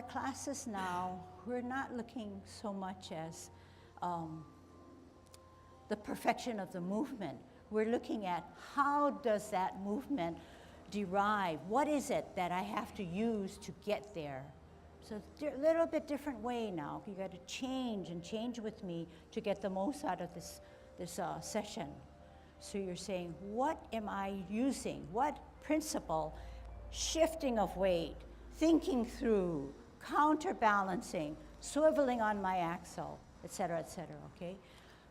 our classes now, we're not looking so much as the perfection of the movement. We're looking at how does that movement derive? What is it that I have to use to get there? So a little bit different way now. You got to change and change with me to get the most out of this session. So you're saying, what am I using? What principle? Shifting of weight, thinking through, counterbalancing, swiveling on my axle, et cetera, okay?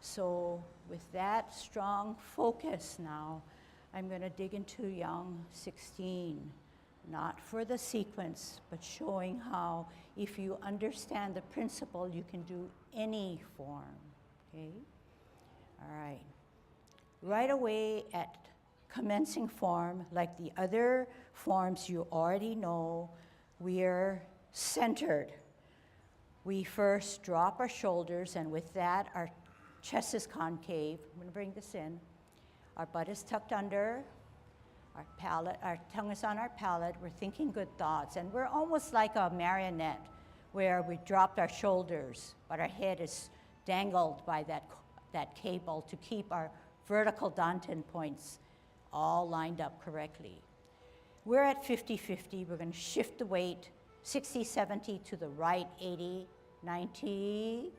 So with that strong focus now, I'm going to dig into Yang 16, not for the sequence, but showing how if you understand the principle, you can do any form, okay? All right. Right away at commencing form, like the other forms you already know, we are centered. We first drop our shoulders, and with that, our chest is concave. I'm going to bring this in. Our butt is tucked under. Our tongue is on our palate. We're thinking good thoughts, and we're almost like a marionette where we dropped our shoulders, but our head is dangled by that cable to keep our vertical dantian points all lined up correctly. We're at 50-50. We're going to shift the weight 60-70 to the right, 80, 90,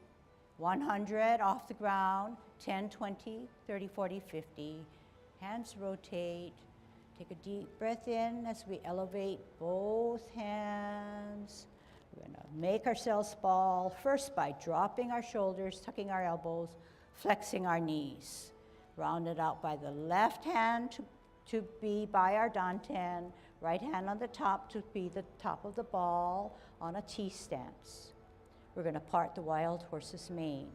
100 off the ground, 10, 20, 30, 40, 50. Hands rotate. Take a deep breath in as we elevate both hands. We're going to make ourselves ball, first by dropping our shoulders, tucking our elbows, flexing our knees. Rounded out by the left hand to be by our dantian, right hand on the top to be the top of the ball on a T stance. We're going to part the wild horse's mane.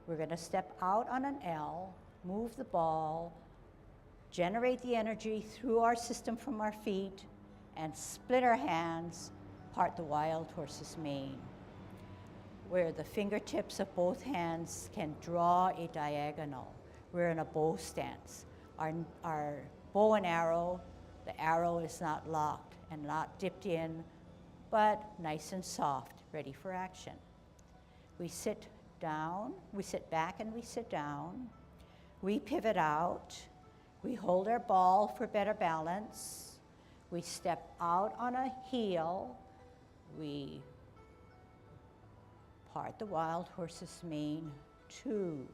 We're going to step out on an L, move the ball, generate the energy through our system from our feet, and split our hands, part the wild horse's mane, where the fingertips of both hands can draw a diagonal. We're in a bow stance. Our bow and arrow, the arrow is not locked and not dipped in, but nice and soft, ready for action. We sit down, we sit back and we sit down. We pivot out. We hold our ball for better balance. We step out on a heel. We part the wild horse's mane, 2.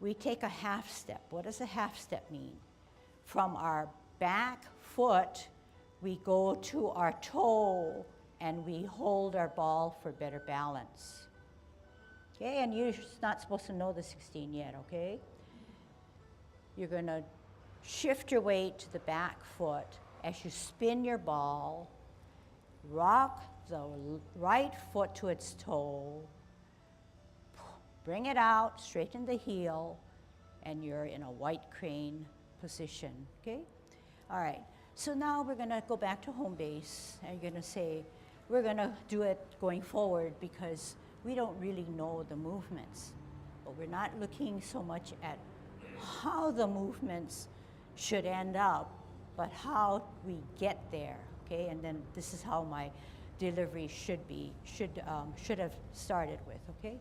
We take a half step. What does a half step mean? From our back foot, we go to our toe and we hold our ball for better balance. Okay, and you're not supposed to know the 16 yet, okay? You're going to shift your weight to the back foot as you spin your ball, rock the right foot to its toe, bring it out, straighten the heel, and you're in a white crane position, okay? All right, so now we're gonna go back to home base, and you're gonna say, we're gonna do it going forward because we don't really know the movements, but we're not looking so much at how the movements should end up, but how we get there, okay? And then this is how my delivery should have started with, okay?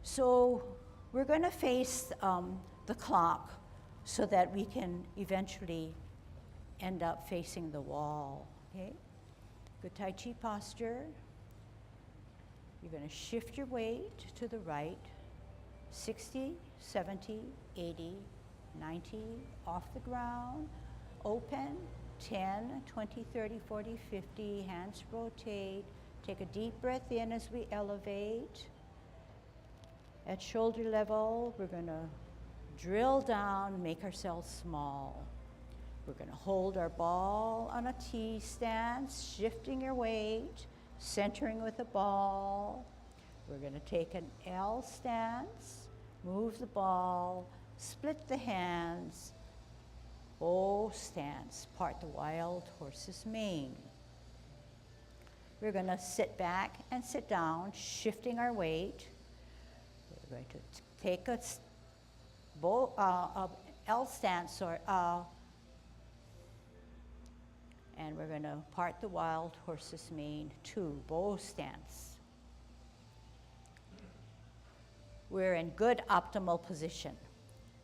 So we're going to face the clock so that we can eventually end up facing the wall, okay? Good Tai Chi posture. You're going to shift your weight to the right, 60, 70, 80, 90, off the ground, open, 10, 20, 30, 40, 50, hands rotate. Take a deep breath in as we elevate. At shoulder level, we're going to drill down, make ourselves small. We're going to hold our ball on a T stance, shifting your weight, centering with the ball. We're going to take an L stance, move the ball, split the hands, bow stance, part the wild horse's mane. We're going to sit back and sit down, shifting our weight. We're going to take a L stance or And we're going to part the wild horse's mane to bow stance. We're in good optimal position.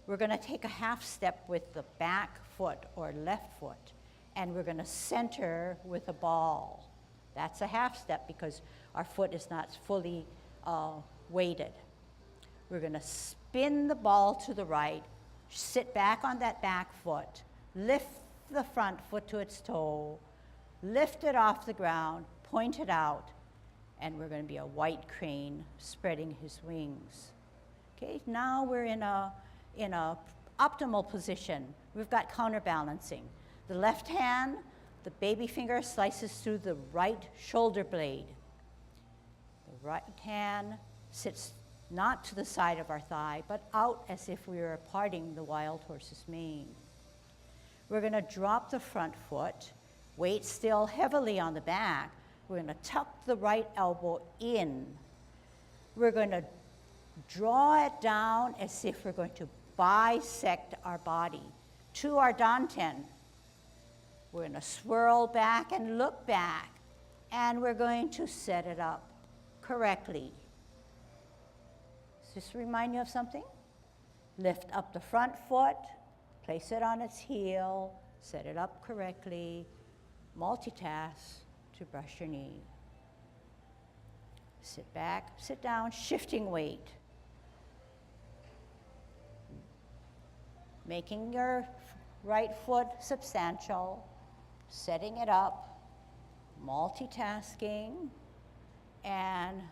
We're going to take a half step with the back foot or left foot, and we're going to center with a ball. That's a half step because our foot is not fully weighted. We're going to spin the ball to the right, sit back on that back foot, lift the front foot to its toe, lift it off the ground, point it out, and we're going to be a white crane spreading his wings. Okay, now we're in a optimal position. We've got counterbalancing. The left hand, the baby finger slices through the right shoulder blade. The right hand sits not to the side of our thigh, but out as if we were parting the wild horse's mane. We're going to drop the front foot, weight still heavily on the back. We're going to tuck the right elbow in. We're going to draw it down as if we're going to bisect our body to our danten. We're going to swirl back and look back, and we're going to set it up correctly. Does this remind you of something? Lift up the front foot, place it on its heel, set it up correctly, multitask to brush your knee. Sit back, sit down, shifting weight. Making your right foot substantial, setting it up, multitasking, and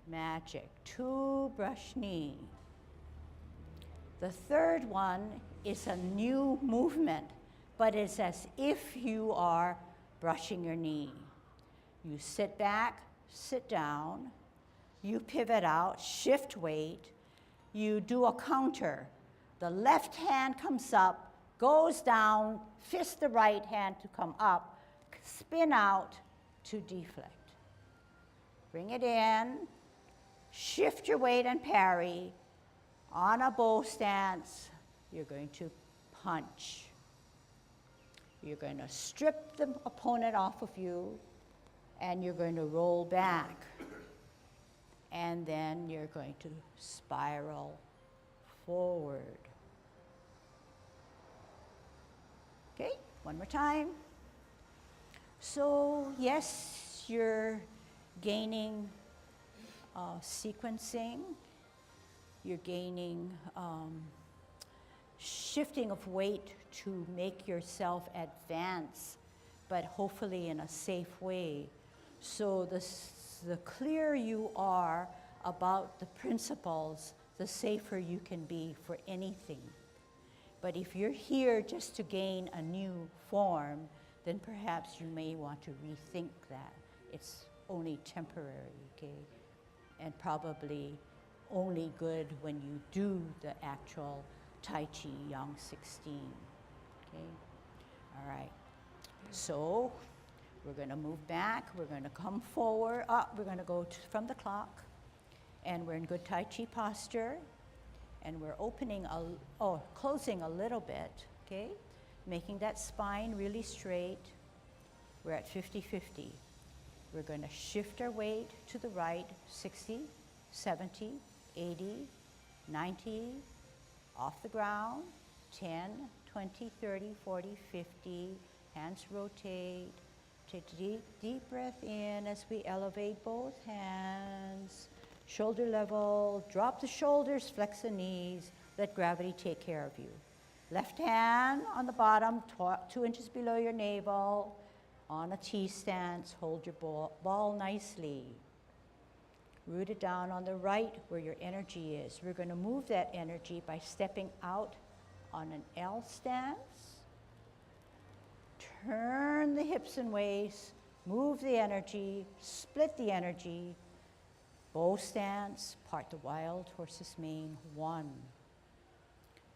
magic. 2 brush knee. The third one is a new movement, but it's as if you are brushing your knee. You sit back, sit down, you pivot out, shift weight, you do a counter. The left hand comes up, goes down, fist the right hand to come up, spin out to deflect. Bring it in, shift your weight and parry. On a bow stance, you're going to punch. You're going to strip the opponent off of you, and you're going to roll back. And then you're going to spiral forward. Okay, one more time. So yes, you're gaining sequencing. You're gaining shifting of weight to make yourself advance, but hopefully in a safe way. So the clearer you are about the principles, the safer you can be for anything. But if you're here just to gain a new form, then perhaps you may want to rethink that. It's only temporary, okay? And probably only good when you do the actual Tai Chi Yang 16, okay? All right, so we're gonna move back, we're gonna come forward, we're gonna go from the clock, and we're in good Tai Chi posture, and we're closing a little bit, okay? Making that spine really straight. We're at 50-50. We're gonna shift our weight to the right, 60, 70, 80, 90, off the ground, 10, 20, 30, 40, 50, hands rotate. Take a deep breath in as we elevate both hands. Shoulder level, drop the shoulders, flex the knees, let gravity take care of you. Left hand on the bottom, 2 inches below your navel. On a T stance, hold your ball nicely. Root it down on the right where your energy is. We're going to move that energy by stepping out on an L stance. Turn the hips and waist, move the energy, split the energy. Bow stance, part the wild horse's mane, 1.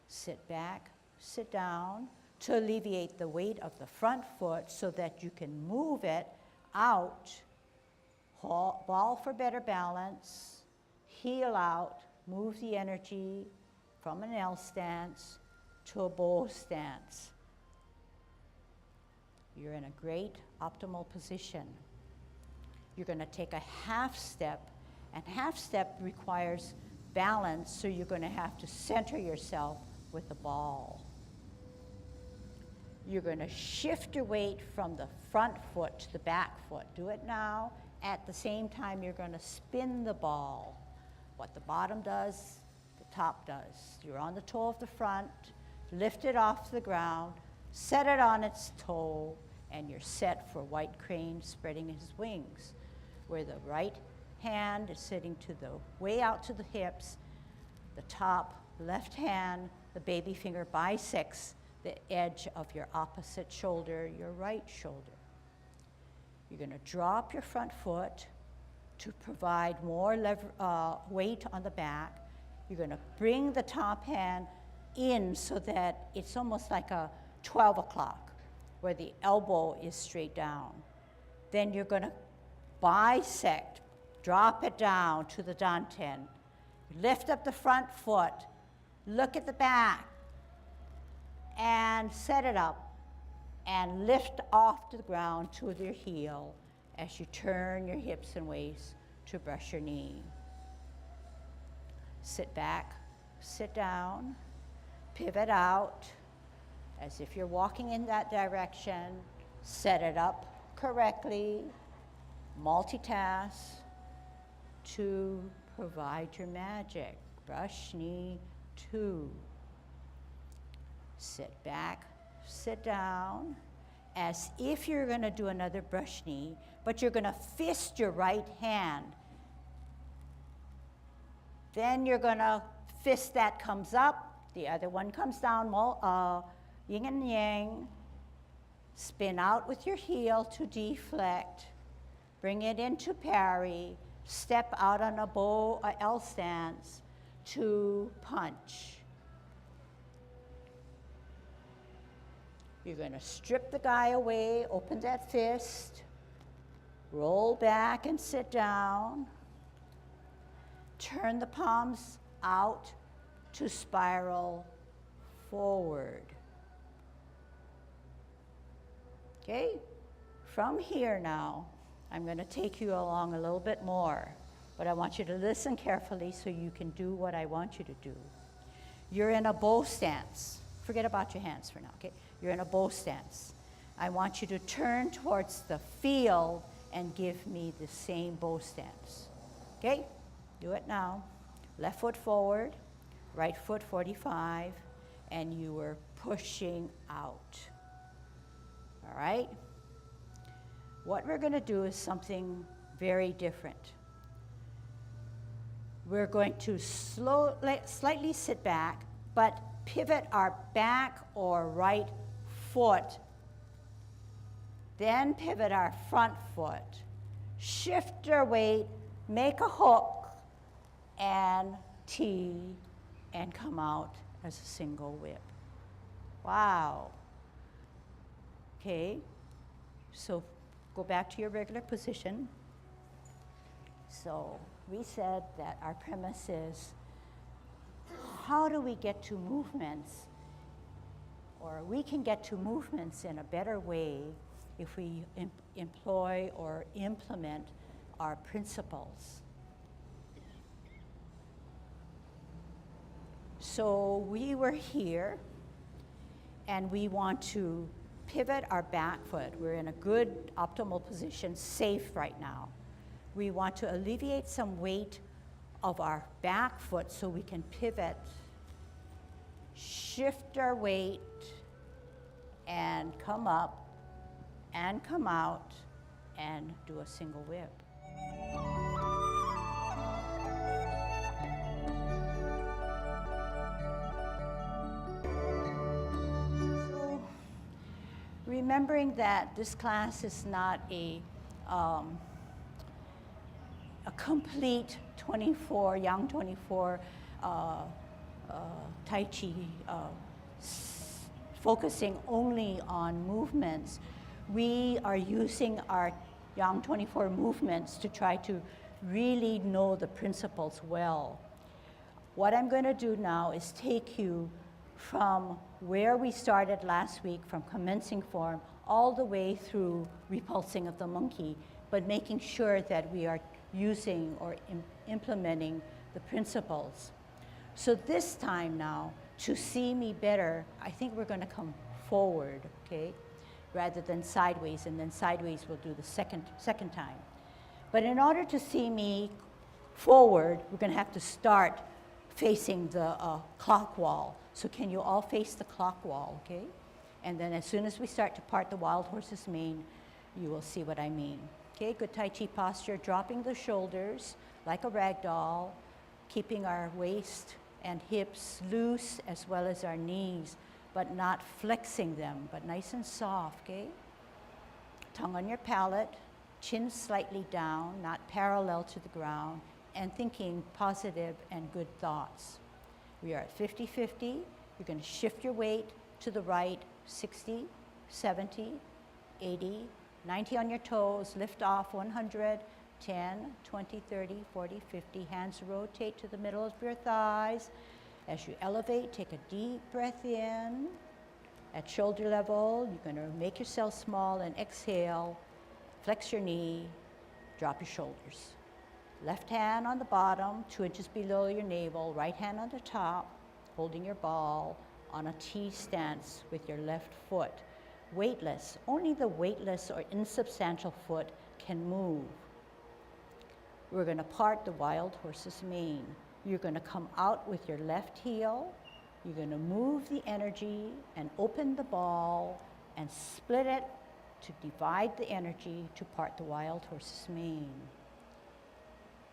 Sit back, sit down to alleviate the weight of the front foot so that you can move it out. Ball for better balance, heel out, move the energy from an L stance to a bow stance. You're in a great optimal position. You're going to take a half step, and half step requires balance, so you're going to have to center yourself with the ball. You're going to shift your weight from the front foot to the back foot. Do it now. At the same time, you're going to spin the ball. What the bottom does, the top does. You're on the toe of the front, lift it off the ground, set it on its toe, and you're set for white crane spreading his wings, where the right hand is sitting to the way out to the hips, the top left hand, the baby finger bisects the edge of your opposite shoulder, your right shoulder. You're going to drop your front foot to provide more weight on the back. You're going to bring the top hand in so that it's almost like a 12 o'clock, where the elbow is straight down. Then you're going to bisect, drop it down to the danten. Lift up the front foot, look at the back, and set it up, and lift off to the ground to your heel as you turn your hips and waist to brush your knee. Sit back, sit down, pivot out, as if you're walking in that direction, set it up correctly, multitask to provide your magic. Brush knee 2. Sit back, sit down, as if you're going to do another brush knee, but you're going to fist your right hand. Then you're going to fist that comes up, the other one comes down, yin and yang. Spin out with your heel to deflect, bring it into parry, step out on a bow or L stance to punch. You're going to strip the guy away, open that fist, roll back and sit down, turn the palms out to spiral forward. Okay? From here now, I'm going to take you along a little bit more, but I want you to listen carefully so you can do what I want you to do. You're in a bow stance. Forget about your hands for now, okay? You're in a bow stance. I want you to turn towards the field and give me the same bow stance. Okay? Do it now. Left foot forward, right foot 45, and you were pushing out. All right? What we're going to do is something very different. We're going to slightly sit back, but pivot our back or right foot, then pivot our front foot, shift our weight, make a hook, and tee, and come out as a single whip. Wow. Okay, so go back to your regular position. So we said that our premise is, how do we get to movements? Or we can get to movements in a better way if we employ or implement our principles. So we were here, and we want to pivot our back foot. We're in a good optimal position, safe right now. We want to alleviate some weight of our back foot so we can pivot, shift our weight, and come up and come out and do a single whip. So, remembering that this class is not a complete 24, young 24 Tai Chi focusing only on movements. We are using our Yang 24 movements to try to really know the principles well. What I'm going to do now is take you from where we started last week, from commencing form, all the way through repulsing of the monkey, but making sure that we are using or implementing the principles. So this time now, to see me better, I think we're going to come forward, okay, rather than sideways, and then sideways we'll do the second time. But in order to see me forward, we're going to have to start facing the clock wall. So can you all face the clock wall, okay? And then as soon as we start to part the wild horse's mane, you will see what I mean. Okay, good Tai Chi posture, dropping the shoulders like a rag doll, keeping our waist and hips loose as well as our knees, but not flexing them, but nice and soft, okay? Tongue on your palate, chin slightly down, not parallel to the ground, and thinking positive and good thoughts. We are at 50-50. You're going to shift your weight to the right, 60, 70, 80, 90 on your toes, lift off 100, 10, 20, 30, 40, 50. Hands rotate to the middle of your thighs. As you elevate, take a deep breath in. At shoulder level, you're going to make yourself small and exhale. Flex your knee, drop your shoulders. Left hand on the bottom, 2 inches below your navel. Right hand on the top, holding your ball on a T stance with your left foot. Weightless, only the weightless or insubstantial foot can move. We're going to part the wild horse's mane. You're going to come out with your left heel. You're going to move the energy and open the ball and split it to divide the energy to part the wild horse's mane.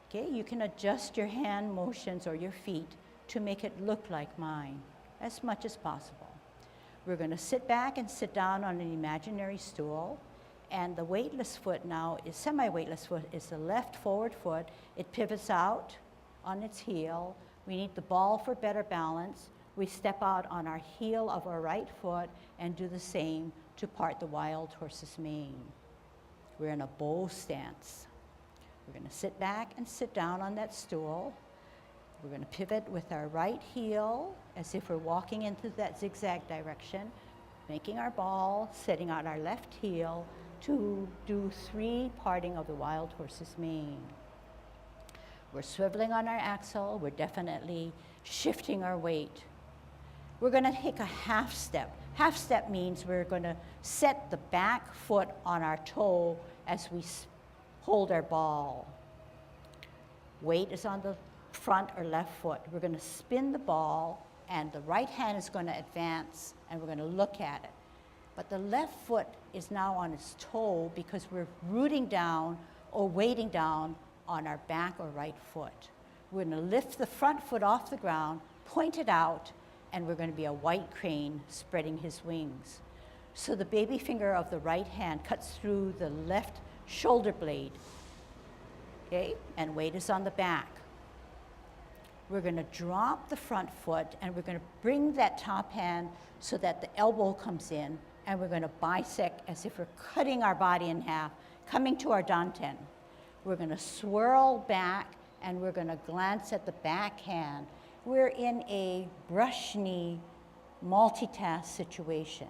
Okay, you can adjust your hand motions or your feet to make it look like mine as much as possible. We're going to sit back and sit down on an imaginary stool, and the weightless foot now is semi-weightless foot is the left forward foot. It pivots out on its heel. We need the ball for better balance. We step out on our heel of our right foot and do the same to part the wild horse's mane. We're in a bow stance. We're going to sit back and sit down on that stool. We're going to pivot with our right heel as if we're walking into that zigzag direction, making our ball, setting out our left heel to do 3 parting of the wild horse's mane. We're swiveling on our axle. We're definitely shifting our weight. We're going to take a half step. Half step means we're going to set the back foot on our toe as we hold our ball. Weight is on the front or left foot. We're going to spin the ball, and the right hand is going to advance, and we're going to look at it. But the left foot is now on its toe because we're rooting down or weighting down on our back or right foot. We're going to lift the front foot off the ground, point it out, and we're going to be a white crane spreading his wings. So the baby finger of the right hand cuts through the left shoulder blade, okay? And weight is on the back. We're going to drop the front foot, and we're going to bring that top hand so that the elbow comes in, and we're going to bisect as if we're cutting our body in half, coming to our danten. We're going to swirl back, and we're going to glance at the back hand. We're in a brush knee multitask situation.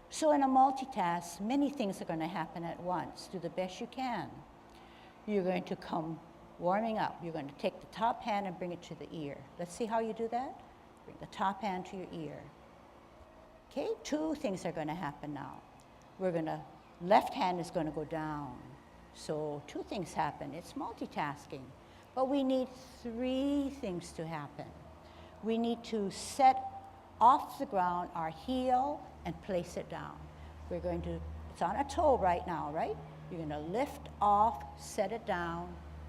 So in a multitask, many things are going to happen at once. Do the best you can. You're going to come warming up. You're going to take the top hand and bring it to the ear. Let's see how you do that. Bring the top hand to your ear. Okay, 2 things are going to happen now. Left hand is going to go down. So 2 things happen. It's multitasking. But we need 3 things to happen. We need to set off the ground our heel and place it down. It's on a toe right now, right? You're going to lift off, set it down,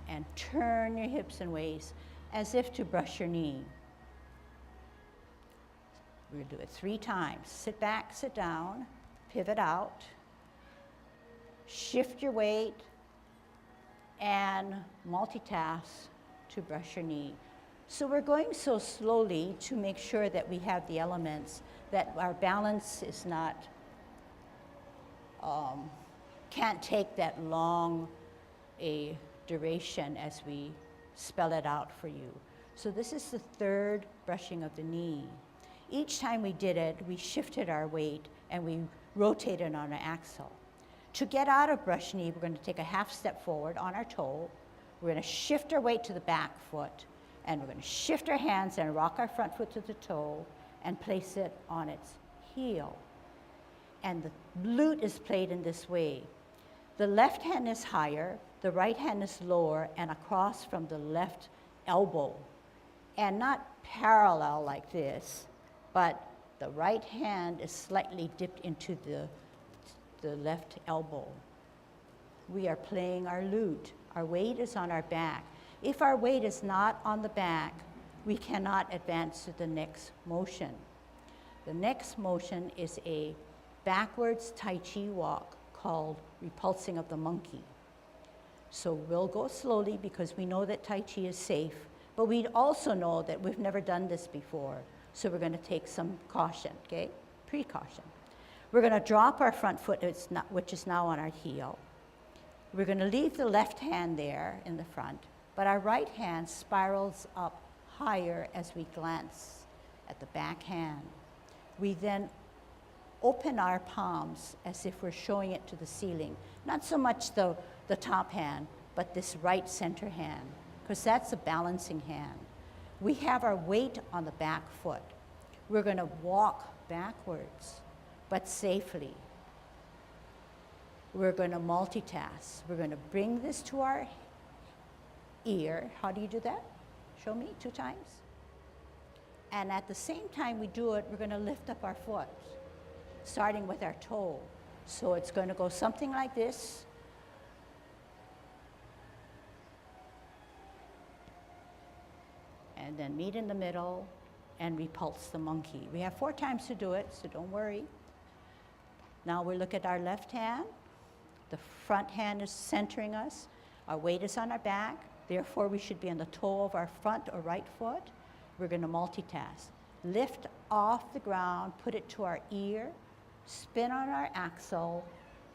and turn your hips and waist as if to brush your knee. We're going to do it 3 times. Sit back, sit down, pivot out, shift your weight, and multitask to brush your knee. So we're going so slowly to make sure that we have the elements, that our balance is not, can't take that long a duration as we spell it out for you. So this is the 3rd brushing of the knee. Each time we did it, we shifted our weight and we rotated on our axle. To get out of brush knee, we're going to take a half step forward on our toe. We're going to shift our weight to the back foot, and we're going to shift our hands and rock our front foot to the toe and place it on its heel. And the glute is played in this way. The left hand is higher, the right hand is lower and across from the left elbow. And not parallel like this, but the right hand is slightly dipped into the left elbow. We are playing our lute. Our weight is on our back. If our weight is not on the back, we cannot advance to the next motion. The next motion is a backwards Tai Chi walk called repulsing of the monkey. So we'll go slowly because we know that Tai Chi is safe, but we also know that we've never done this before. So we're going to take some caution, okay? Precaution. We're going to drop our front foot, which is now on our heel. We're going to leave the left hand there in the front, but our right hand spirals up higher as we glance at the back hand. We then open our palms as if we're showing it to the ceiling. Not so much the top hand, but this right center hand, because that's a balancing hand. We have our weight on the back foot. We're going to walk backwards, but safely. We're going to multitask. We're going to bring this to our ear. How do you do that? Show me 2 times. And at the same time we do it, we're going to lift up our foot, starting with our toe. So it's going to go something like this. And then meet in the middle and repulse the monkey. We have 4 times to do it, so don't worry. Now we look at our left hand. The front hand is centering us. Our weight is on our back. Therefore, we should be on the toe of our front or right foot. We're going to multitask. Lift off the ground, put it to our ear, spin on our axle,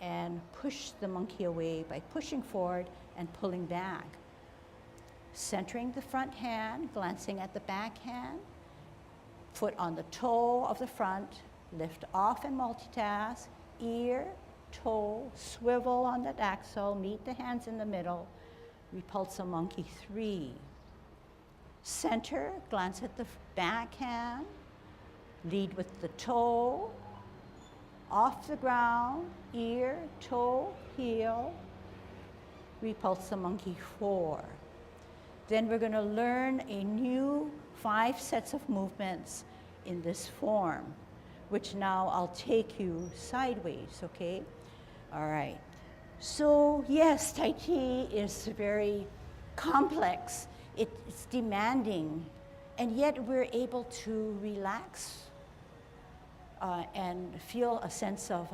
and push the monkey away by pushing forward and pulling back. Centering the front hand, glancing at the back hand, foot on the toe of the front, lift off and multitask, ear, toe, swivel on that axle, meet the hands in the middle, repulse a monkey 3. Center, glance at the back hand, lead with the toe, off the ground, ear, toe, heel, repulse the monkey 4. Then we're going to learn a new 5 sets of movements in this form, which now I'll take you sideways, okay? All right. So yes, Tai Chi is very complex. It's demanding, and yet we're able to relax and feel a sense of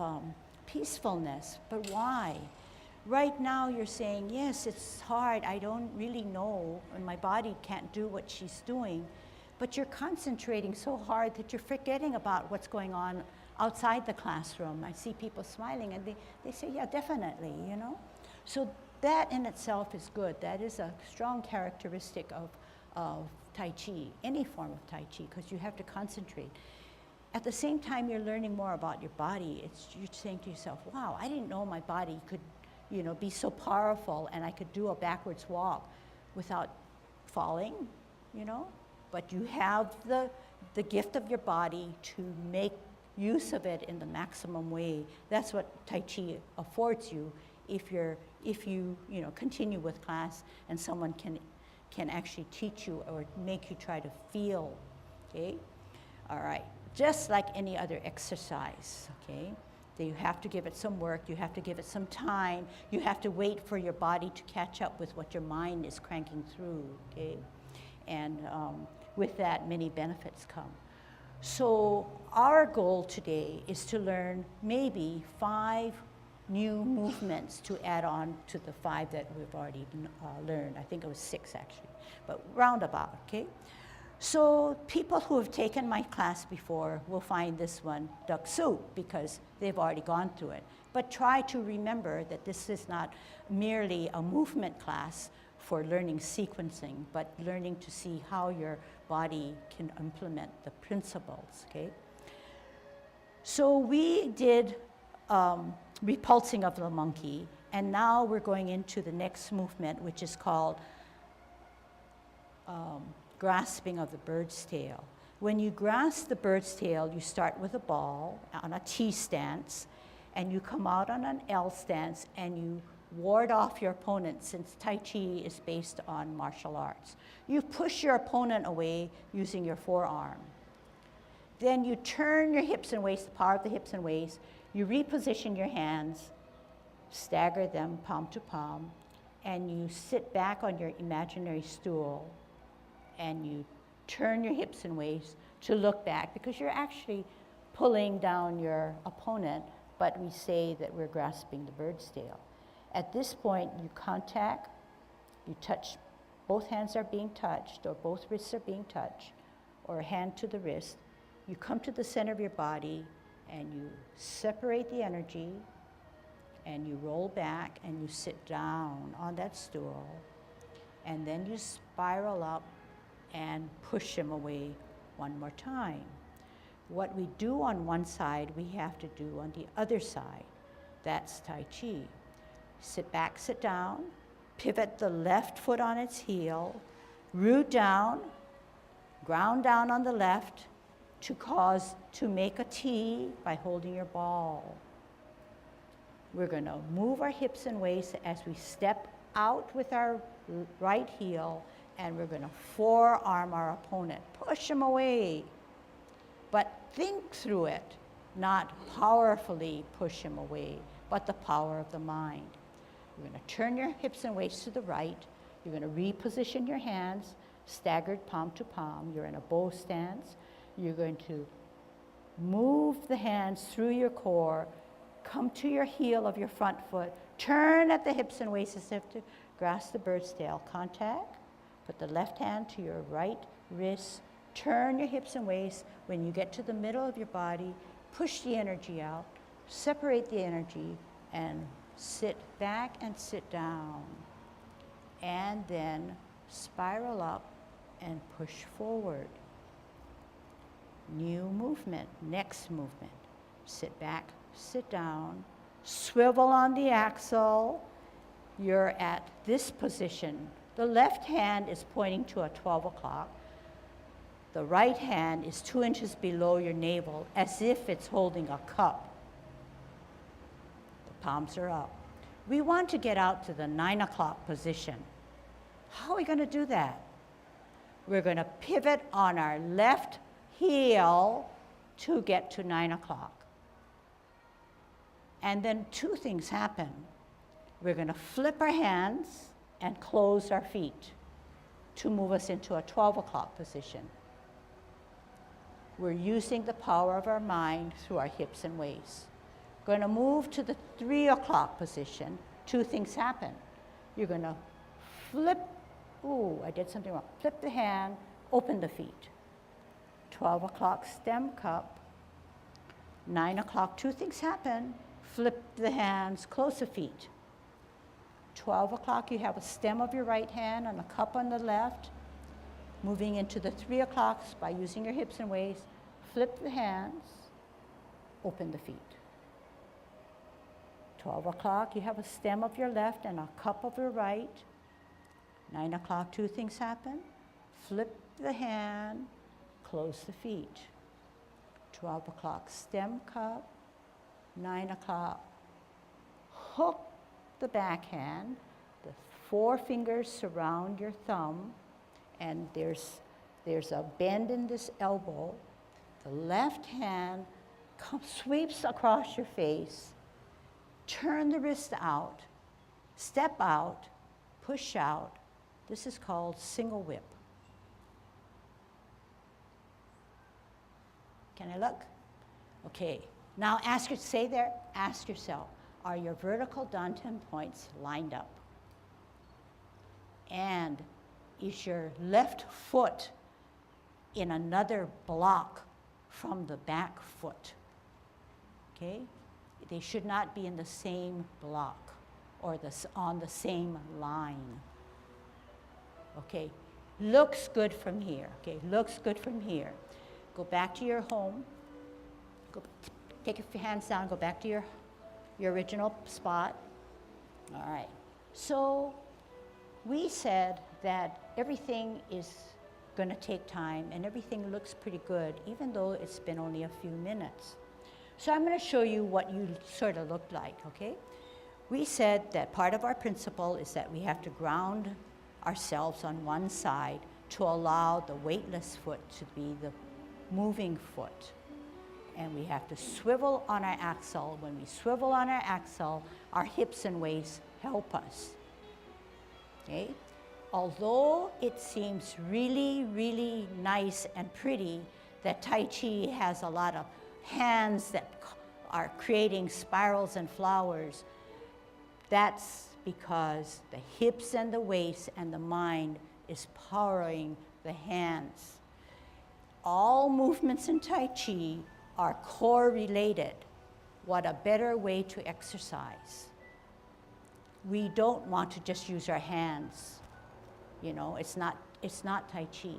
peacefulness. But why? Right now you're saying, yes, it's hard, I don't really know, and my body can't do what she's doing, but you're concentrating so hard that you're forgetting about what's going on outside the classroom. I see people smiling and they say, yeah, definitely, you know? So that in itself is good. That is a strong characteristic of Tai Chi, any form of Tai Chi, because you have to concentrate. At the same time, you're learning more about your body. You're saying to yourself, wow, I didn't know my body could, you know, be so powerful and I could do a backwards walk without falling, you know? But you have the gift of your body to make use of it in the maximum way. That's what Tai Chi affords you if you continue with class and someone can actually teach you or make you try to feel, okay? All right, just like any other exercise, okay? You have to give it some work, you have to give it some time, you have to wait for your body to catch up with what your mind is cranking through, okay? And with that, many benefits come. So our goal today is to learn maybe 5 new movements to add on to the 5 that we've already learned. I think it was 6 actually, but roundabout, okay? So people who have taken my class before will find this one duck soup because they've already gone through it. But try to remember that this is not merely a movement class for learning sequencing, but learning to see how your body can implement the principles, okay? So we did repulsing of the monkey. And now we're going into the next movement, which is called grasping of the bird's tail. When you grasp the bird's tail, you start with a ball on a T stance, and you come out on an L stance, and you ward off your opponent, since Tai Chi is based on martial arts. You push your opponent away using your forearm. Then you turn your hips and waist, the power of the hips and waist. You reposition your hands, stagger them palm to palm, and you sit back on your imaginary stool, and you turn your hips and waist to look back, because you're actually pulling down your opponent, but we say that we're grasping the bird's tail. At this point, you contact, you touch, both hands are being touched, or both wrists are being touched, or a hand to the wrist. You come to the center of your body, and you separate the energy, and you roll back, and you sit down on that stool, and then you spiral up and push him away one more time. What we do on one side, we have to do on the other side. That's Tai Chi. Sit back, sit down, pivot the left foot on its heel, root down, ground down on the left to make a T by holding your ball. We're going to move our hips and waist as we step out with our right heel, and we're going to forearm our opponent. Push him away, but think through it, not powerfully push him away, but the power of the mind. You're going to turn your hips and waist to the right. You're going to reposition your hands, staggered palm to palm. You're in a bow stance. You're going to move the hands through your core, come to your heel of your front foot, turn at the hips and waist as if to grasp the bird's tail. Contact, put the left hand to your right wrist, turn your hips and waist. When you get to the middle of your body, push the energy out, separate the energy, and sit back and sit down. And then spiral up and push forward. New movement, next movement. Sit back, sit down, swivel on the axle. You're at this position. The left hand is pointing to a 12 o'clock. The right hand is 2 inches below your navel, as if it's holding a cup. The palms are up. We want to get out to the 9 o'clock position. How are we going to do that? We're going to pivot on our left heel to get to 9 o'clock. And then two things happen. We're going to flip our hands and close our feet to move us into a 12 o'clock position. We're using the power of our mind through our hips and waist. Going to move to the 3 o'clock position. Two things happen. You're going to flip, ooh, I did something wrong. Flip the hand, open the feet. 12 o'clock stem cup. 9 o'clock, two things happen. Flip the hands, close the feet. 12 o'clock, you have a stem of your right hand and a cup on the left. Moving into the 3 o'clocks by using your hips and waist, flip the hands, open the feet. 12 o'clock, you have a stem of your left and a cup of your right. 9 o'clock, two things happen. Flip the hand, close the feet. 12 o'clock, stem cup. 9 o'clock, hook the backhand. The 4 fingers surround your thumb, and there's a bend in this elbow. The left hand sweeps across your face. Turn the wrist out, step out, push out. This is called single whip. Can I look? Okay. Now ask yourself, are your vertical dantian points lined up? And is your left foot in another block from the back foot? Okay? They should not be in the same block or on the same line. Okay, looks good from here. Okay, looks good from here. Go back to your home. Take your hands down, go back to your your original spot. All right. So we said that everything is going to take time and everything looks pretty good, even though it's been only a few minutes. So I'm going to show you what you sort of look like, okay? We said that part of our principle is that we have to ground ourselves on one side to allow the weightless foot to be the moving foot. And we have to swivel on our axle. When we swivel on our axle, our hips and waist help us, okay? Although it seems really, really nice and pretty that Tai Chi has a lot of hands that are creating spirals and flowers, that's because the hips and the waist and the mind is powering the hands. All movements in Tai Chi are core related. What a better way to exercise. We don't want to just use our hands. You know, it's not Tai Chi,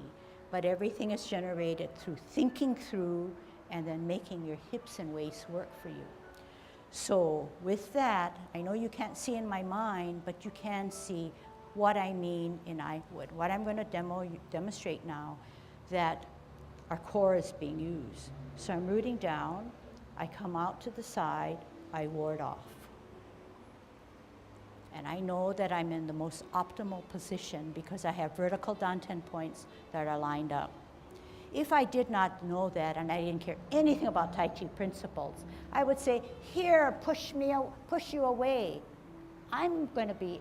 but everything is generated through thinking through and then making your hips and waist work for you. So with that, I know you can't see in my mind, but you can see what I mean in I would. What I'm going to demonstrate now, that our core is being used. So I'm rooting down, I come out to the side, I ward off. And I know that I'm in the most optimal position because I have vertical danten points that are lined up. If I did not know that and I didn't care anything about Tai Chi principles, I would say, here, push you away. I'm going to be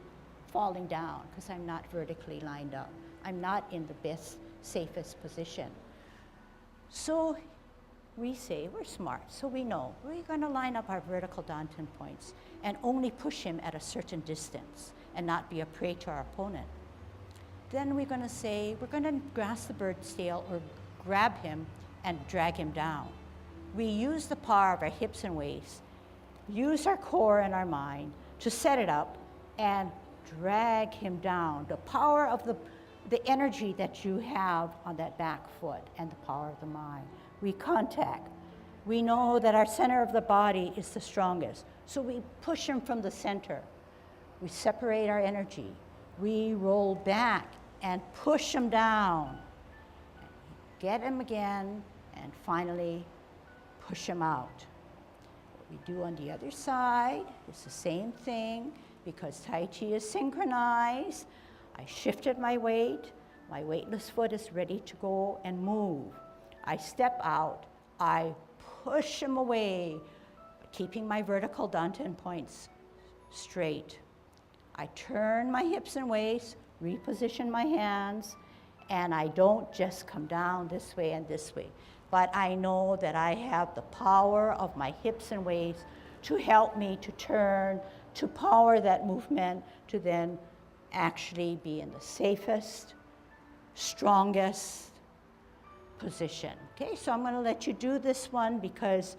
falling down because I'm not vertically lined up. I'm not in the best, safest position. So we say, we're smart, so we know we're going to line up our vertical danten points and only push him at a certain distance and not be a prey to our opponent. Then we're going to say, we're going to grasp the bird's tail or grab him and drag him down. We use the power of our hips and waist, use our core and our mind to set it up and drag him down. The power of the energy that you have on that back foot and the power of the mind. We contact. We know that our center of the body is the strongest. So we push him from the center. We separate our energy. We roll back and push him down. Get him again, and finally push him out. What we do on the other side is the same thing. Because Tai Chi is synchronized, I shifted my weight. My weightless foot is ready to go and move. I step out, I push him away, keeping my vertical danten points straight. I turn my hips and waist, reposition my hands, and I don't just come down this way and this way. But I know that I have the power of my hips and waist to help me to turn, to power that movement, to then actually be in the safest, strongest position. Okay, so I'm going to let you do this one because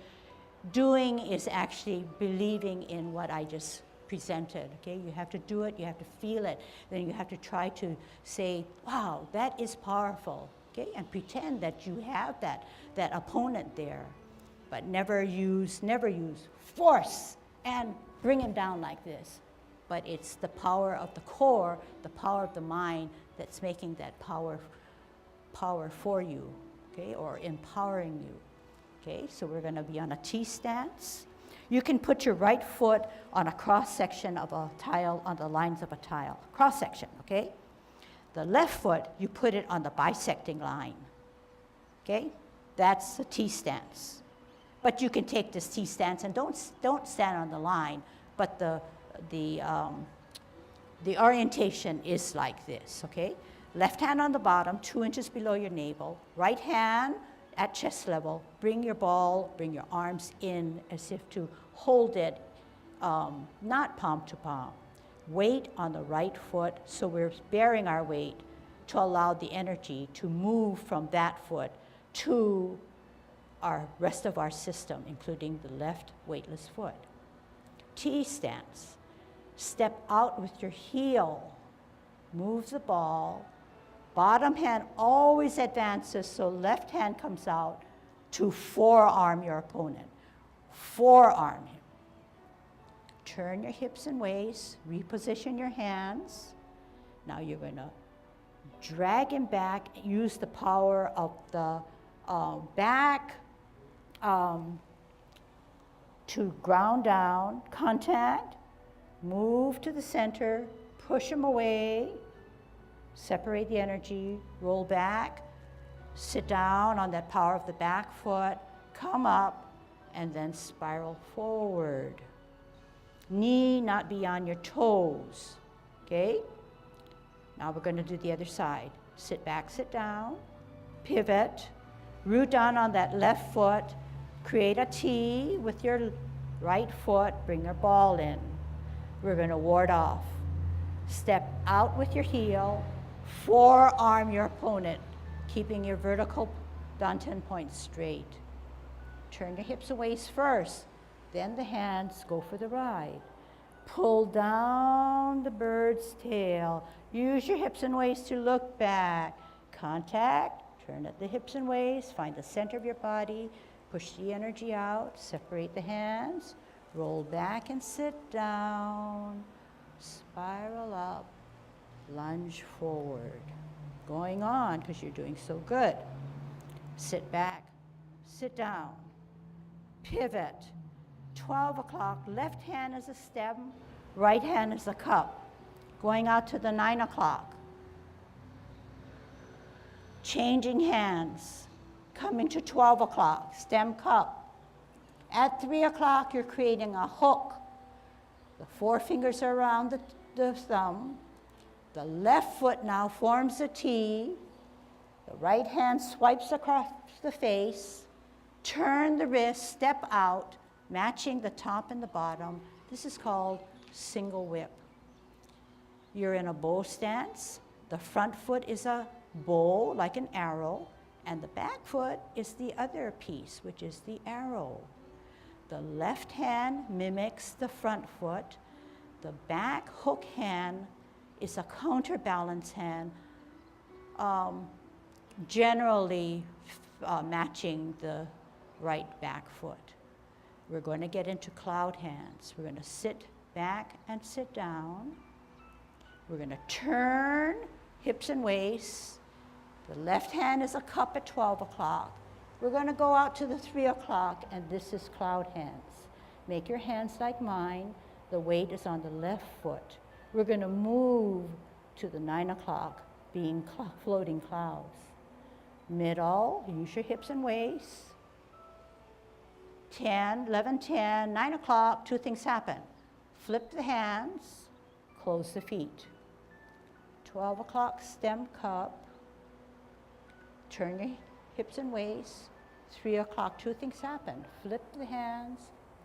doing is actually believing in what I just presented. Okay, you have to do it, you have to feel it, then you have to try to say, wow, that is powerful. Okay, and pretend that you have that opponent there, but never use force and bring him down like this. But it's the power of the core, the power of the mind that's making that power for you, okay, or empowering you. Okay, so we're going to be on a T stance. You can put your right foot on a cross section of a tile, on the lines of a tile, cross section, okay? The left foot, you put it on the bisecting line, okay? That's a T stance. But you can take this T stance and don't stand on the line, but the orientation is like this, okay? Left hand on the bottom, 2 inches below your navel. Right hand at chest level. Bring your arms in as if to hold it, not palm to palm. Weight on the right foot, so we're bearing our weight to allow the energy to move from that foot to our rest of our system, including the left weightless foot. T stance. Step out with your heel. Move the ball. Bottom hand always advances, so left hand comes out to forearm your opponent. Forearm him. Turn your hips and waist, reposition your hands. Now you're going to drag him back, use the power of the back to ground down, contact, move to the center, push him away, separate the energy, roll back, sit down on that power of the back foot, come up, and then spiral forward. Knee not beyond your toes, okay? Now we're going to do the other side. Sit back, sit down, pivot, root down on that left foot, create a T with your right foot, bring your ball in. We're going to ward off. Step out with your heel, forearm your opponent, keeping your vertical dantian point straight. Turn your hips and waist first, then the hands, go for the ride. Pull down the bird's tail. Use your hips and waist to look back. Contact, turn at the hips and waist, find the center of your body, push the energy out, separate the hands, roll back and sit down, spiral up, lunge forward. Going on because you're doing so good. Sit back, sit down, pivot. 12 o'clock, left hand is a stem, right hand is a cup. Going out to the 9 o'clock. Changing hands, coming to 12 o'clock, stem cup. At 3 o'clock, you're creating a hook. The forefingers are around the thumb. The left foot now forms a T. The right hand swipes across the face. Turn the wrist, step out, matching the top and the bottom. This is called single whip. You're in a bow stance. The front foot is a bow, like an arrow, and the back foot is the other piece, which is the arrow. The left hand mimics the front foot. The back hook hand is a counterbalance hand, generally matching the right back foot. We're going to get into cloud hands. We're going to sit back and sit down. We're going to turn hips and waist. The left hand is a cup at 12 o'clock. We're going to go out to the 3 o'clock, and this is cloud hands. Make your hands like mine. The weight is on the left foot. We're going to move to the 9 o'clock, being floating clouds. Middle, use your hips and waist. 10, 11, 10, 9 o'clock, two things happen. Flip the hands, close the feet. 12 o'clock, stem cup. Turn your hips and waist. 3 o'clock, two things happen. Flip the hands,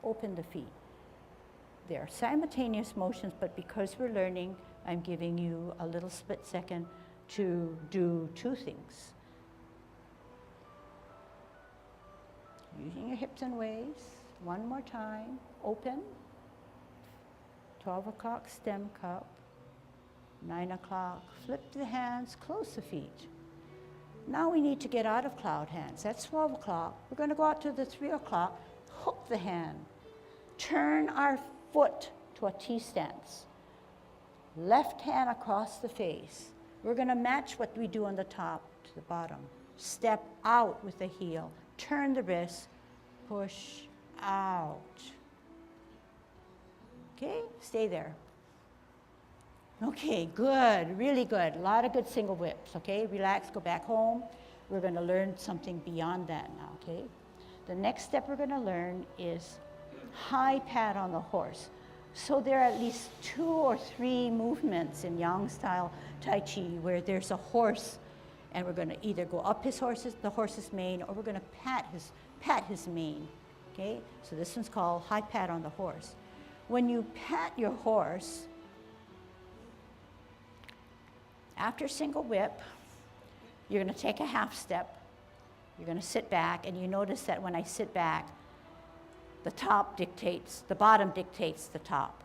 open the feet. They are simultaneous motions, but because we're learning, I'm giving you a little split second to do two things. Using your hips and waist, one more time, open. 12 o'clock, stem cup. 9 o'clock, flip the hands, close the feet. Now we need to get out of cloud hands. That's 12 o'clock. We're going to go out to the 3 o'clock, hook the hand. Turn our foot to a T stance. Left hand across the face. We're going to match what we do on the top to the bottom. Step out with the heel. Turn the wrist, push out. Okay, stay there. Okay, good, really good. A lot of good single whips, okay? Relax, go back home. We're going to learn something beyond that now, okay? The next step we're going to learn is high pat on the horse. So there are at least 2 or 3 movements in Yang style Tai Chi where there's a horse, and we're going to either go up the horse's mane, or we're going to pat his mane, okay? So this one's called high pat on the horse. When you pat your horse, after single whip, you're going to take a half step. You're going to sit back, and you notice that when I sit back, the bottom dictates the top.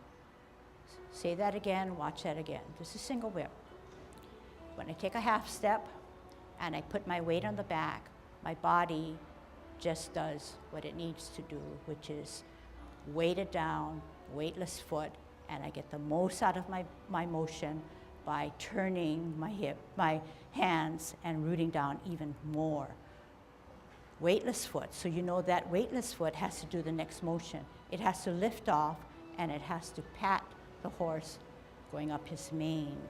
Say that again, watch that again. This is single whip. When I take a half step and I put my weight on the back, my body just does what it needs to do, which is weight it down, weightless foot, and I get the most out of my motion by turning my hands and rooting down even more. Weightless foot, so you know that weightless foot has to do the next motion. It has to lift off, and it has to pat the horse going up his mane.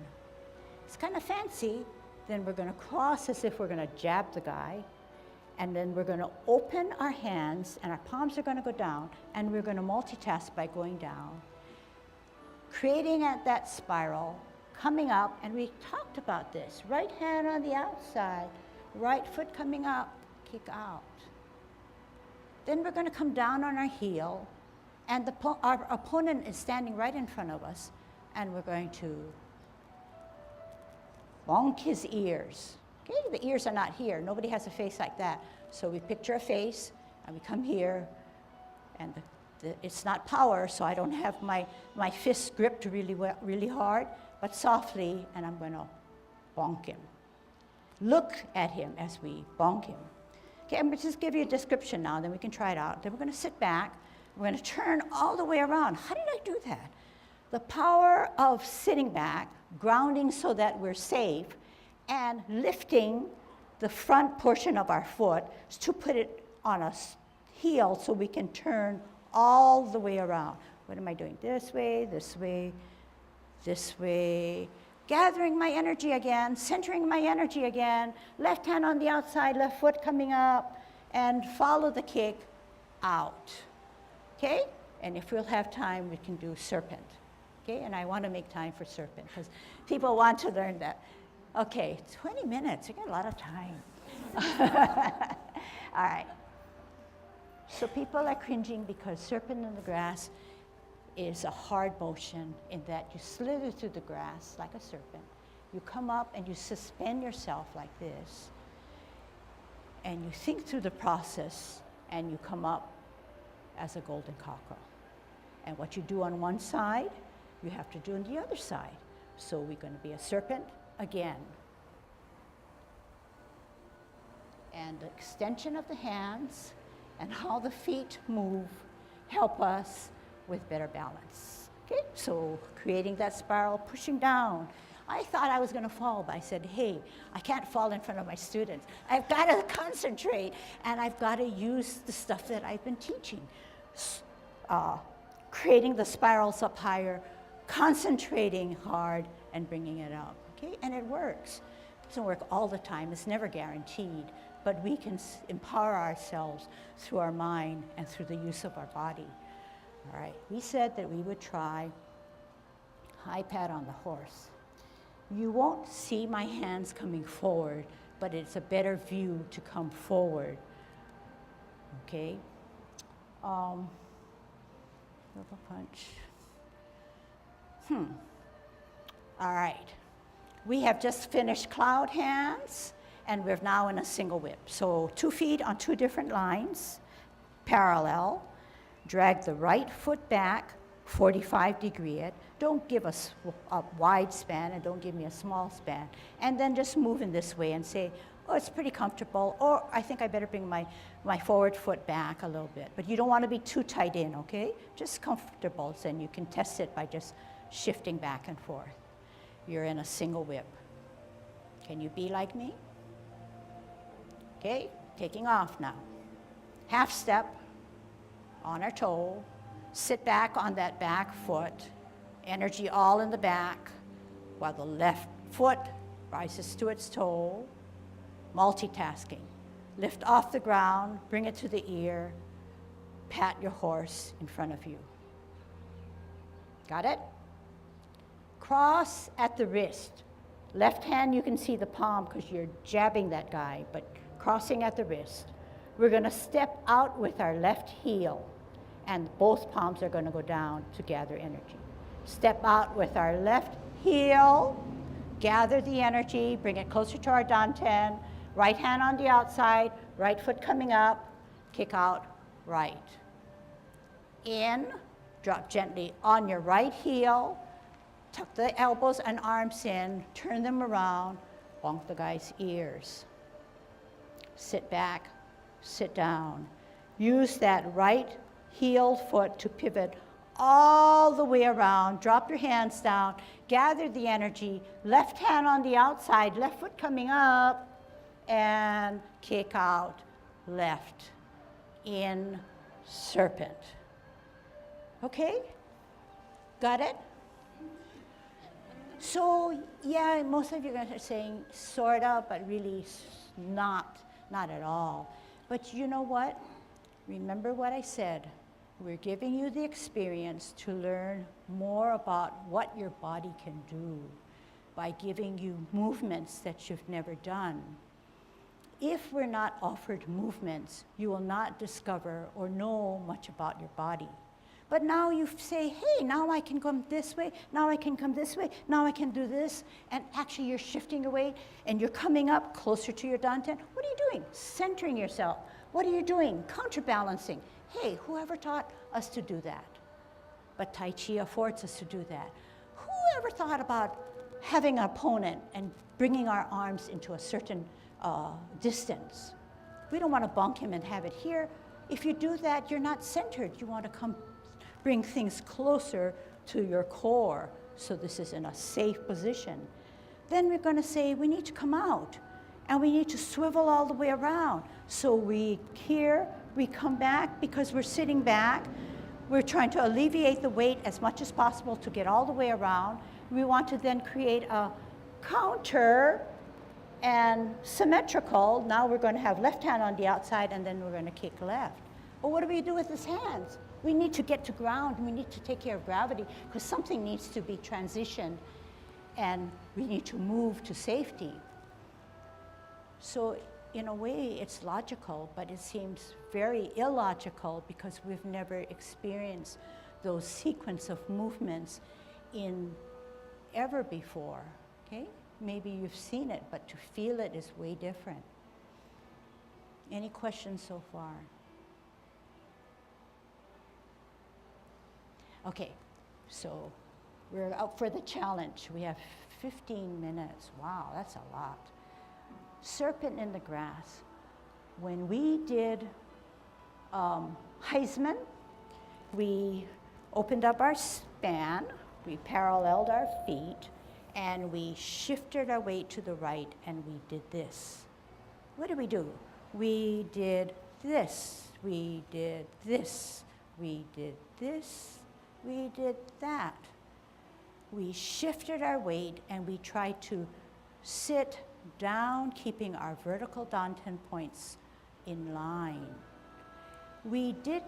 It's kind of fancy. Then we're going to cross as if we're going to jab the guy, and then we're going to open our hands, and our palms are going to go down, and we're going to multitask by going down, creating that spiral, coming up, and we talked about this. Right hand on the outside, right foot coming up, kick out. Then we're going to come down on our heel, and our opponent is standing right in front of us, and we're going to bonk his ears. Okay, the ears are not here. Nobody has a face like that. So we picture a face, and we come here, and it's not power, so I don't have my fist gripped really hard, but softly, and I'm going to bonk him. Look at him as we bonk him. Okay, I'm going to just give you a description now, then we can try it out. Then we're going to sit back. We're going to turn all the way around. How did I do that? The power of sitting back, grounding so that we're safe, and lifting the front portion of our foot to put it on a heel so we can turn all the way around. What am I doing? This way, this way, this way. Gathering my energy again, centering my energy again, left hand on the outside, left foot coming up, and follow the kick out. Okay? And if we'll have time, we can do serpent. Okay? And I want to make time for serpent because people want to learn that. Okay, 20 minutes, we got a lot of time. All right. So people are cringing because serpent in the grass is a hard motion in that you slither through the grass like a serpent. You come up and you suspend yourself like this, and you think through the process, and you come up as a golden cockerel. And what you do on one side, you have to do on the other side. So we're going to be a serpent again. And the extension of the hands and how the feet move help us with better balance. Okay, so creating that spiral, pushing down. I thought I was going to fall, but I said, hey, I can't fall in front of my students. I've got to concentrate, and I've got to use the stuff that I've been teaching. Creating the spirals up higher, concentrating hard, and bringing it up. Okay, and it works. It doesn't work all the time. It's never guaranteed, but we can empower ourselves through our mind and through the use of our body. All right, we said that we would try high pat on the horse. You won't see my hands coming forward, but it's a better view to come forward. Okay? Double punch. All right. We have just finished cloud hands, and we're now in a single whip. So 2 feet on 2 different lines, parallel. Drag the right foot back, 45-degree it. Don't give us a wide span, and don't give me a small span. And then just move in this way and say, oh, it's pretty comfortable, or I think I better bring my forward foot back a little bit. But you don't want to be too tight in, okay? Just comfortable, so then you can test it by just shifting back and forth. You're in a single whip. Can you be like me? Okay, taking off now. Half step on our toe, sit back on that back foot, energy all in the back, while the left foot rises to its toe, multitasking. Lift off the ground, bring it to the ear, pat your horse in front of you. Got it? Cross at the wrist. Left hand, you can see the palm because you're jabbing that guy, but crossing at the wrist. We're going to step out with our left heel, and both palms are going to go down to gather energy. Step out with our left heel, gather the energy, bring it closer to our danten, right hand on the outside, right foot coming up, kick out, right. In, drop gently on your right heel, tuck the elbows and arms in, turn them around, bonk the guy's ears. Sit back, sit down. Use that right heeled foot to pivot all the way around. Drop your hands down, gather the energy, left hand on the outside, left foot coming up, and kick out left in serpent. Okay? Got it? So, yeah, most of you guys are saying sort of, but really not at all. But you know what? Remember what I said. We're giving you the experience to learn more about what your body can do by giving you movements that you've never done. If we're not offered movements, you will not discover or know much about your body. But now you say, hey, now I can come this way, now I can come this way, now I can do this, and actually you're shifting away and you're coming up closer to your dantian. What are you doing? Centering yourself. What are you doing? Counterbalancing. Hey, whoever taught us to do that? But Tai Chi affords us to do that. Whoever thought about having an opponent and bringing our arms into a certain distance? We don't want to bonk him and have it here. If you do that, you're not centered. You want to come bring things closer to your core, so this is in a safe position. Then we're going to say we need to come out, and we need to swivel all the way around. So we come back because we're sitting back. We're trying to alleviate the weight as much as possible to get all the way around. We want to then create a counter and symmetrical. Now we're going to have left hand on the outside, and then we're going to kick left. But what do we do with his hands? We need to get to ground. We need to take care of gravity because something needs to be transitioned, and we need to move to safety. So in a way, it's logical, but it seems very illogical because we've never experienced those sequence of movements in ever before, okay? Maybe you've seen it, but to feel it is way different. Any questions so far? Okay, so we're up for the challenge. We have 15 minutes. Wow, that's a lot. Serpent in the grass. When we did Heisman, we opened up our span, we paralleled our feet, and we shifted our weight to the right, and we did this. What did we do? We did this, we did this, we did this, we did that. We shifted our weight, and we tried to sit down, keeping our vertical dantian points in line. We did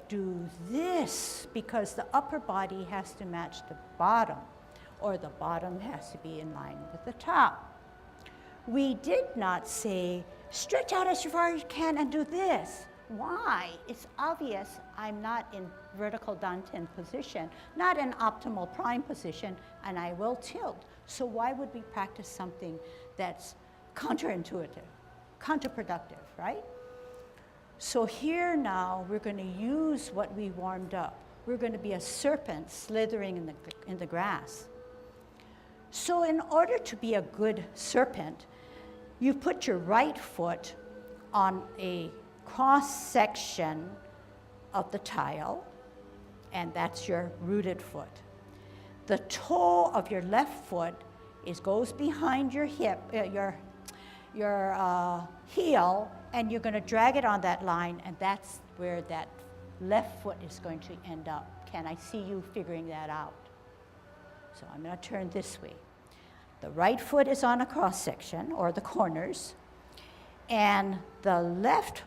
do this because the upper body has to match the bottom, or the bottom has to be in line with the top. We did not say, stretch out as far as you can and do this. Why? It's obvious I'm not in vertical dantian position, not in optimal prime position, and I will tilt. So why would we practice something that's counterintuitive, counterproductive, right? So here now, we're going to use what we warmed up. We're going to be a serpent slithering in the grass. So in order to be a good serpent, you put your right foot on a cross section of the tile, and that's your rooted foot. The toe of your left foot goes behind your hip, your heel, and you're going to drag it on that line, and that's where that left foot is going to end up. Can I see you figuring that out? So I'm going to turn this way. The right foot is on a cross section, or the corners, and the left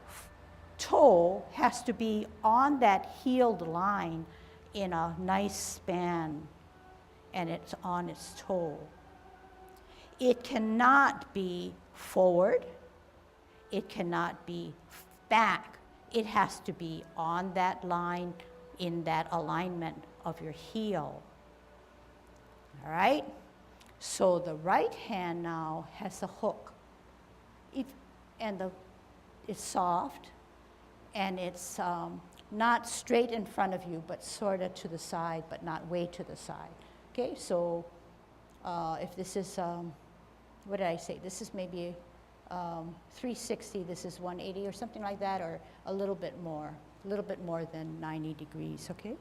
toe has to be on that heeled line in a nice span, and it's on its toe. It cannot be forward. It cannot be back. It has to be on that line, in that alignment of your heel. All right? So the right hand now has a hook. It's soft, and it's not straight in front of you, but sort of to the side, but not way to the side. Okay, so if this is, what did I say? This is maybe 360, this is 180 or something like that, or a little bit more. a little bit more than 90 degrees, okay?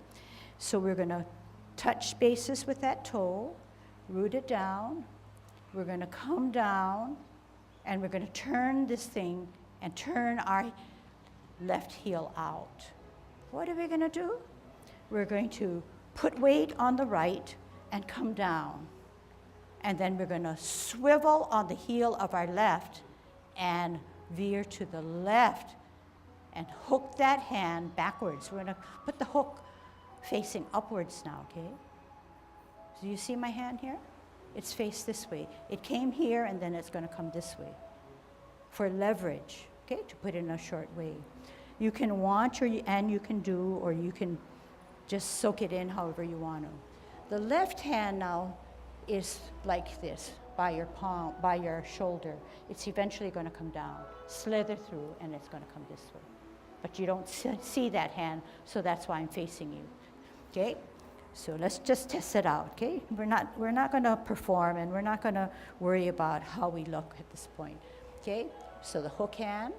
So we're gonna touch bases with that toe, root it down. We're gonna come down, and we're gonna turn this thing and turn our left heel out. What are we gonna do? We're going to put weight on the right and come down. And then we're gonna swivel on the heel of our left and veer to the left and hook that hand backwards. We're gonna put the hook facing upwards now, okay? So you see my hand here? It's faced this way. It came here and then it's gonna come this way for leverage, okay, to put it in a short way. You can watch and you can do, or you can just soak it in however you want to. The left hand now is like this, by your palm, by your shoulder. It's eventually going to come down, slither through, and it's going to come this way. But you don't see that hand, so that's why I'm facing you. Okay? So let's just test it out, okay? We're not going to perform, and we're not going to worry about how we look at this point. Okay? So the hook hand,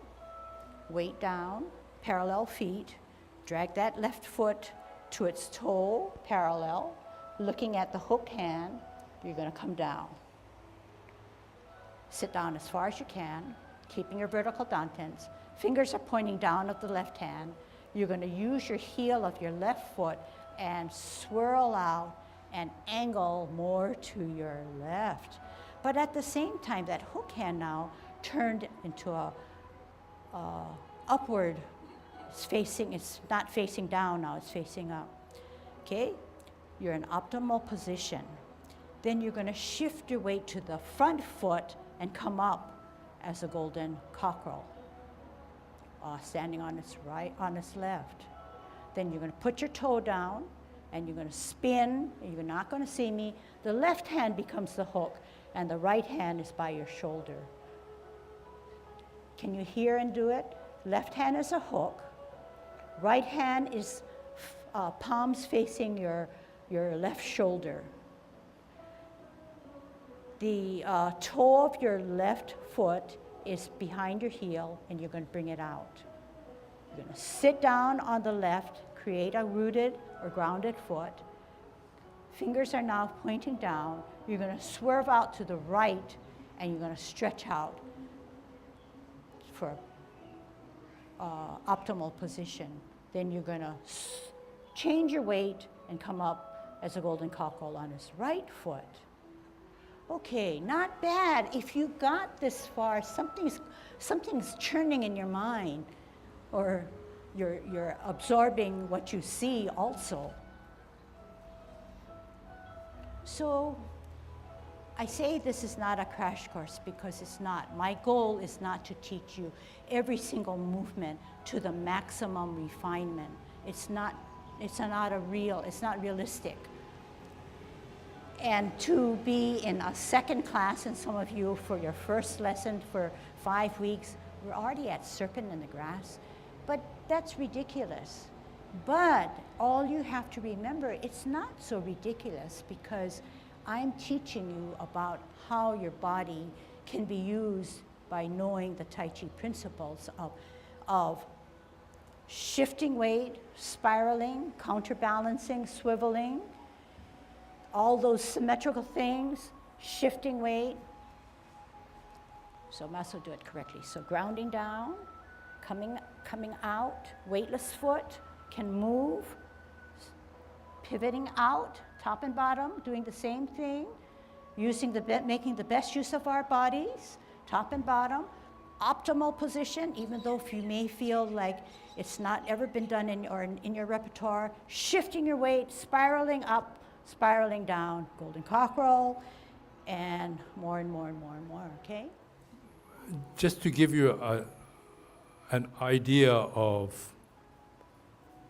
weight down, parallel feet, drag that left foot to its toe, parallel, looking at the hook hand, you're going to come down. Sit down as far as you can, keeping your vertical dantians. Fingers are pointing down of the left hand. You're going to use your heel of your left foot and swirl out and angle more to your left. But at the same time, that hook hand now turned into a upward. It's not facing down now, it's facing up. Okay? You're in optimal position. Then you're going to shift your weight to the front foot and come up as a golden cockerel, standing on its right, on its left. Then you're going to put your toe down and you're going to spin. You're not going to see me. The left hand becomes the hook and the right hand is by your shoulder. Can you hear and do it? Left hand is a hook. Right hand is palms facing your left shoulder. The toe of your left foot is behind your heel, and you're going to bring it out. You're going to sit down on the left, create a rooted or grounded foot. Fingers are now pointing down. You're going to swerve out to the right, and you're going to stretch out for optimal position. Then you're going to change your weight and come up as a golden cockerel on his right foot. Okay, not bad. If you got this far, something's churning in your mind, or you're absorbing what you see also. So I say this is not a crash course because it's not. My goal is not to teach you every single movement to the maximum refinement. It's not realistic. And to be in a second class, and some of you for your first lesson for 5 weeks, we're already at serpent in the grass. But that's ridiculous. But all you have to remember, it's not so ridiculous because I'm teaching you about how your body can be used by knowing the Tai Chi principles of shifting weight, spiraling, counterbalancing, swiveling, all those symmetrical things, shifting weight. So I must do it correctly. So grounding down, coming out, weightless foot, can move, pivoting out, top and bottom, doing the same thing, making the best use of our bodies, top and bottom, optimal position, even though if you may feel like it's not ever been done in your repertoire, shifting your weight, spiraling up, spiraling down, golden cockerel, and more and more and more and more, okay? Just to give you an idea of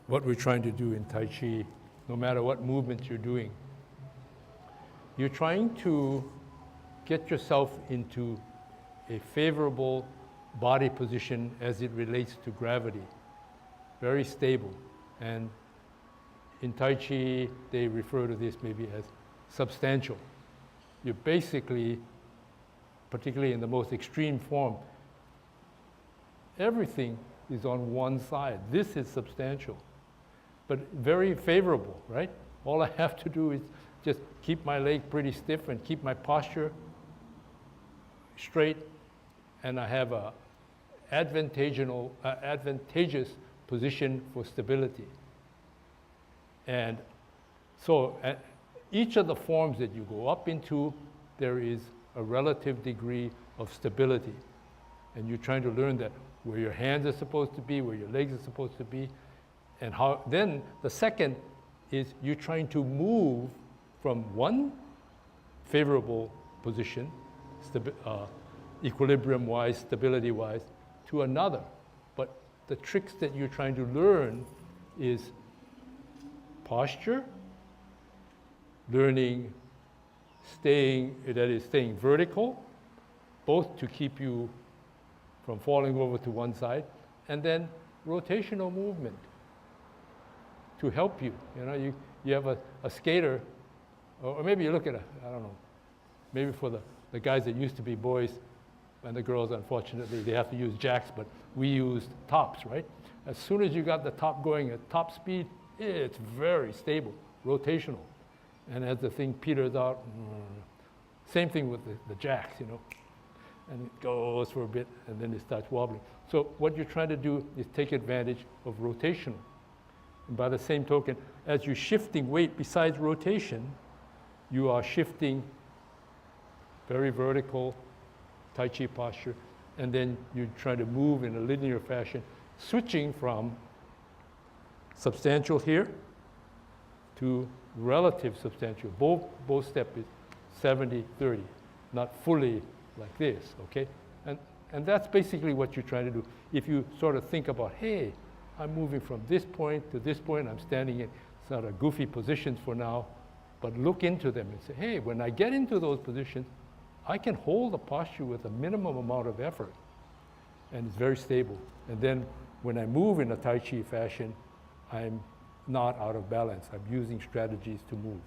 what we're trying to do in Tai Chi, no matter what movement you're doing, you're trying to get yourself into a favorable body position as it relates to gravity, very stable. And in Tai Chi, they refer to this maybe as substantial. You're basically, particularly in the most extreme form, everything is on one side. This is substantial, but very favorable, right? All I have to do is just keep my leg pretty stiff and keep my posture straight, and I have a advantageous position for stability. And so each of the forms that you go up into, there is a relative degree of stability. And you're trying to learn that where your hands are supposed to be, where your legs are supposed to be, and how. Then the second is you're trying to move from one favorable position, equilibrium-wise, stability-wise, to another. But the tricks that you're trying to learn is posture, learning staying vertical, both to keep you from falling over to one side, and then rotational movement to help you. You know, you have a skater, or maybe you look at I don't know, maybe for the guys that used to be boys, and the girls, unfortunately, they have to use jacks, but we used tops, right? As soon as you got the top going at top speed, it's very stable, rotational. And as the thing peters out, same thing with the jacks, you know. And it goes for a bit, and then it starts wobbling. So what you're trying to do is take advantage of rotation. And by the same token, as you're shifting weight besides rotation, you are shifting very vertical Tai Chi posture, and then you're trying to move in a linear fashion, switching from substantial here to relative substantial. Both step is 70-30, not fully like this, okay? And that's basically what you're trying to do. If you sort of think about, hey, I'm moving from this point to this point, I'm standing in sort of goofy positions for now, but look into them and say, hey, when I get into those positions, I can hold the posture with a minimum amount of effort, and it's very stable. And then when I move in a Tai Chi fashion, I'm not out of balance. I'm using strategies to move.